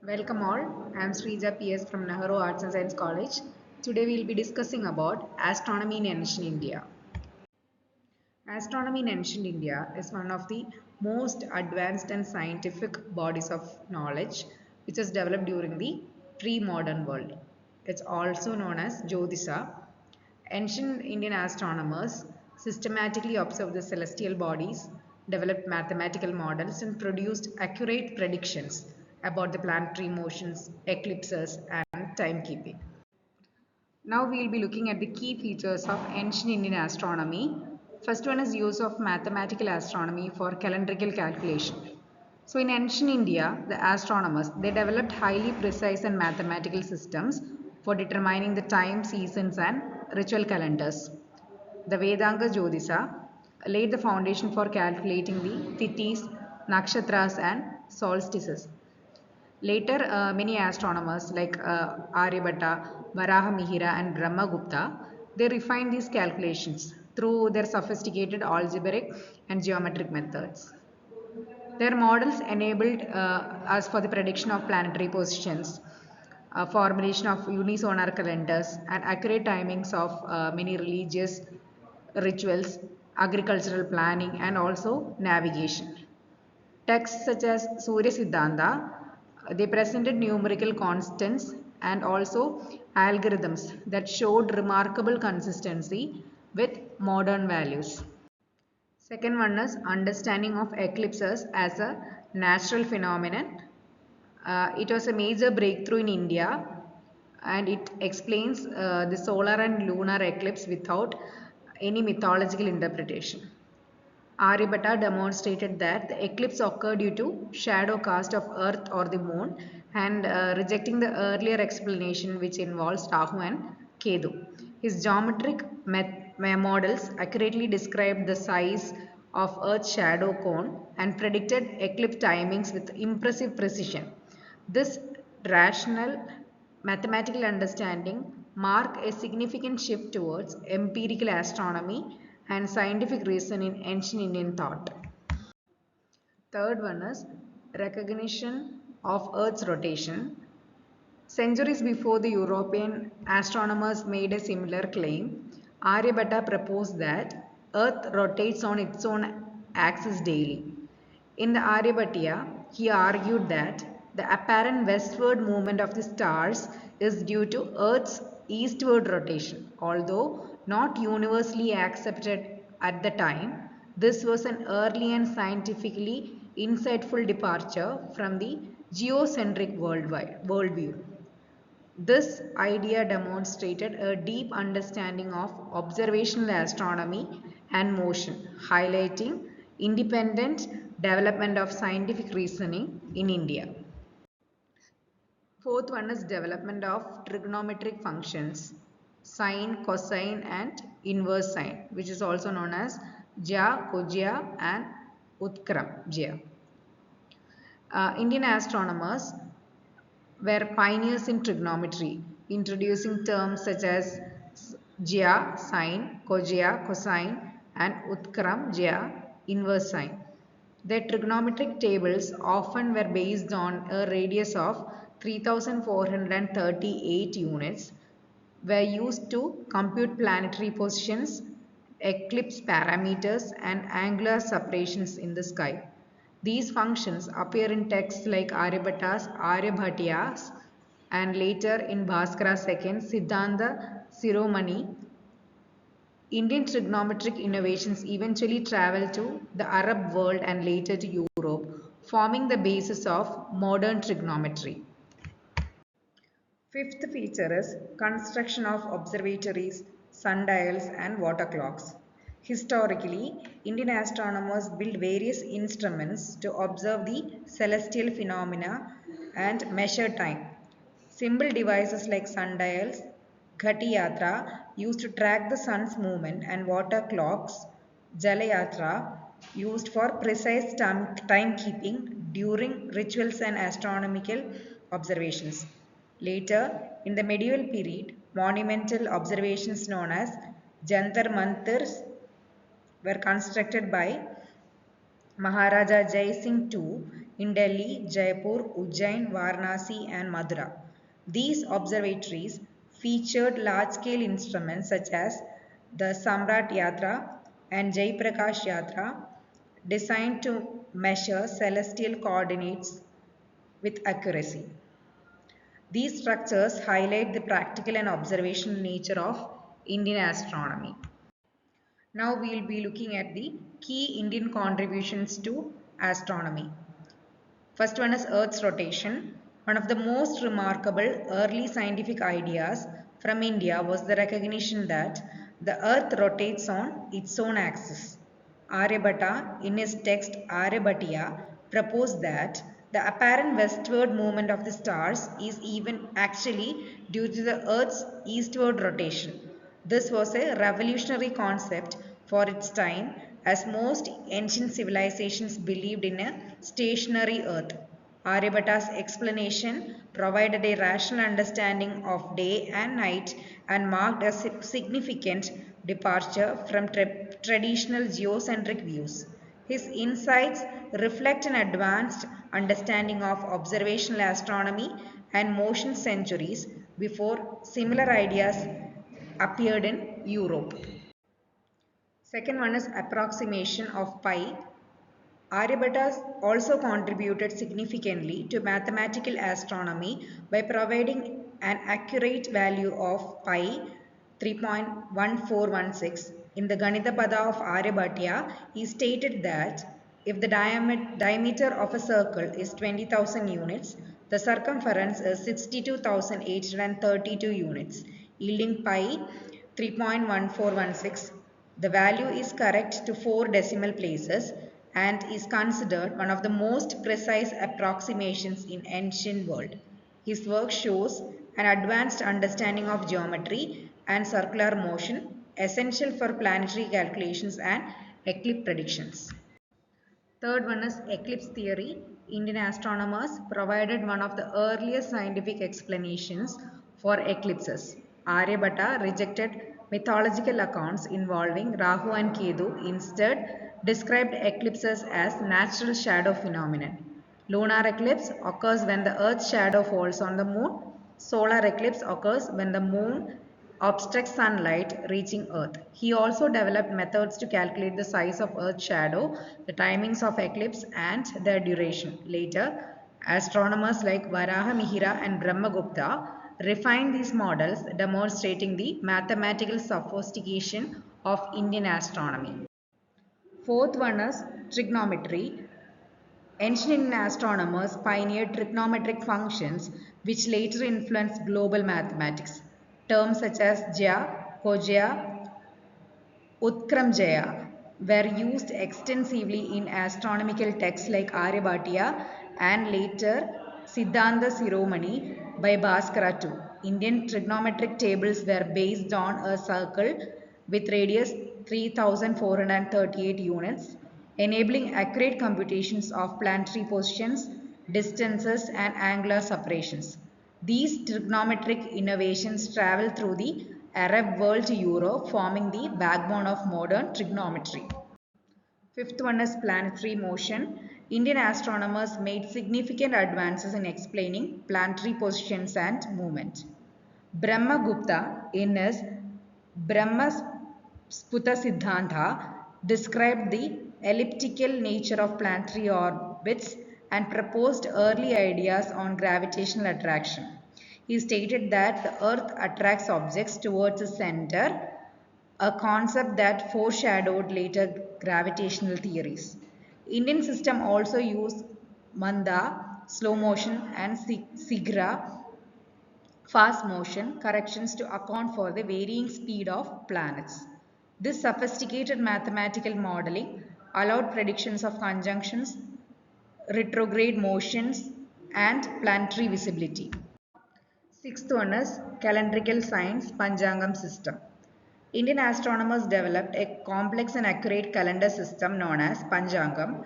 Welcome all. I am Srija PS from Nehru Arts and Science College. Today we will be discussing about astronomy in ancient India. Astronomy in ancient India is one of the most advanced and scientific bodies of knowledge which was developed during the pre-modern world. It's also known as Jyotisha. Ancient Indian astronomers systematically observed the celestial bodies, developed mathematical models, and produced accurate predictions about the planetary motions, eclipses, and timekeeping. Now we will be looking at the key features of ancient Indian astronomy. First one is use of mathematical astronomy for calendrical calculation. So in ancient India, the astronomers, they developed highly precise and mathematical systems for determining the time, seasons and ritual calendars. The Vedanga Jyotisha laid the foundation for calculating the tithis, nakshatras and solstices. Later, many astronomers like Aryabhatta, Varahamihira and Brahmagupta, they refined these calculations through their sophisticated algebraic and geometric methods. Their models enabled us for the prediction of planetary positions, formulation of unisolar calendars, and accurate timings of many religious rituals, agricultural planning, and also navigation. Texts such as Surya Siddhanta, they presented numerical constants and also algorithms that showed remarkable consistency with modern values. Second one is understanding of eclipses as a natural phenomenon. It was a major breakthrough in India and it explains the solar and lunar eclipse without any mythological interpretation. Aryabhatta demonstrated that the eclipse occurred due to shadow cast of Earth or the Moon and rejecting the earlier explanation which involves Rahu and Ketu. His geometric models accurately described the size of Earth's shadow cone and predicted eclipse timings with impressive precision. This rational mathematical understanding mark a significant shift towards empirical astronomy and scientific reason in ancient Indian thought. Third one is recognition of Earth's rotation. Centuries before the European astronomers made a similar claim, Aryabhatta proposed that Earth rotates on its own axis daily. In the Aryabhatiya, he argued that the apparent westward movement of the stars is due to Earth's eastward rotation. Although not universally accepted at the time, this was an early and scientifically insightful departure from the geocentric worldview. This idea demonstrated a deep understanding of observational astronomy and motion, highlighting independent development of scientific reasoning in India. Fourth one is development of trigonometric functions, sine, cosine and inverse sine, which is also known as Jya, Kojya and Utkram, Jya. Indian astronomers were pioneers in trigonometry, introducing terms such as Jya, sine, Kojya, cosine, and Utkram, Jya, inverse sine. Their trigonometric tables often were based on a radius of 3438 units, were used to compute planetary positions, eclipse parameters, and angular separations in the sky. These functions appear in texts like Aryabhatta's Aryabhatiyas and later in Bhaskara's second Siddhanta Siromani. Indian trigonometric innovations eventually traveled to the Arab world and later to Europe, forming the basis of modern trigonometry. Fifth feature is construction of observatories, sundials and water clocks. Historically, Indian astronomers built various instruments to observe the celestial phenomena and measure time. Simple devices like sundials, Ghatiyatra, used to track the sun's movement, and water clocks, Jalayatra, used for precise timekeeping during rituals and astronomical observations. Later, in the medieval period, monumental observations known as Jantar Mantars were constructed by Maharaja Jai Singh II in Delhi, Jaipur, Ujjain, Varanasi, and Mathura. These observatories featured large-scale instruments such as the Samrat Yatra and Jai Prakash Yatra, designed to measure celestial coordinates with accuracy. These structures highlight the practical and observational nature of Indian astronomy. Now we will be looking at the key Indian contributions to astronomy. First one is Earth's rotation. One of the most remarkable early scientific ideas from India was the recognition that the Earth rotates on its own axis. Aryabhatta, in his text Aryabhatiya, proposed that the apparent westward movement of the stars is even actually due to the Earth's eastward rotation. This was a revolutionary concept for its time, as most ancient civilizations believed in a stationary Earth. Aryabhatta's explanation provided a rational understanding of day and night and marked a significant departure from traditional geocentric views. His insights reflect an advanced understanding of observational astronomy and motion centuries before similar ideas appeared in Europe. Second one is approximation of pi. Aryabhatta also contributed significantly to mathematical astronomy by providing an accurate value of pi 3.1416. In the Ganithapada of Aryabhatta, he stated that if the diameter of a circle is 20,000 units, the circumference is 62,832 units, yielding pi 3.1416. The value is correct to 4 decimal places and is considered one of the most precise approximations in ancient world. His work shows an advanced understanding of geometry and circular motion essential for planetary calculations and eclipse predictions. Third one is eclipse theory. Indian astronomers provided one of the earliest scientific explanations for eclipses. Aryabhatta rejected mythological accounts involving Rahu and Ketu, instead described eclipses as natural shadow phenomenon. Lunar eclipse occurs when the Earth's shadow falls on the moon. Solar eclipse occurs when the moon obstructs sunlight reaching Earth. He also developed methods to calculate the size of Earth's shadow, the timings of eclipse, and their duration. Later, astronomers like Varaha Mihira and Brahmagupta refined these models, demonstrating the mathematical sophistication of Indian astronomy. Fourth one is trigonometry. Ancient astronomers pioneered trigonometric functions which later influenced global mathematics. Terms such as Jya, Kojya, Utkramjaya were used extensively in astronomical texts like Aryabhatiya and later Siddhanta Shiromani by Bhaskara too. Indian trigonometric tables were based on a circle with radius 3438 units, enabling accurate computations of planetary positions, distances, and angular separations. These trigonometric innovations traveled through the Arab world to Europe, forming the backbone of modern trigonometry. Fifth one is planetary motion. Indian astronomers made significant advances in explaining planetary positions and movement. Brahmagupta, in his Brahmasputa Siddhanta, described the elliptical nature of planetary orbits and proposed early ideas on gravitational attraction. He stated that the Earth attracts objects towards the center, a concept that foreshadowed later gravitational theories. Indian system also used manda, slow motion, and sigra, fast motion corrections to account for the varying speed of planets. This sophisticated mathematical modeling allowed predictions of conjunctions, retrograde motions, and planetary visibility. Sixth one is calendrical science Panchangam system. Indian astronomers developed a complex and accurate calendar system known as Panchangam.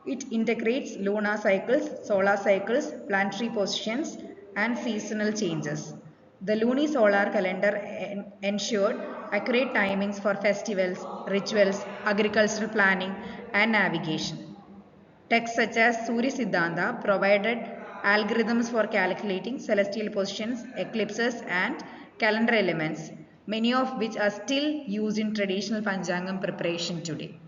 It integrates lunar cycles, solar cycles, planetary positions, and seasonal changes. The lunisolar calendar ensured accurate timings for festivals, rituals, agricultural planning, and navigation. Texts such as Surya Siddhanta provided algorithms for calculating celestial positions, eclipses, and calendar elements, many of which are still used in traditional Panchangam preparation today.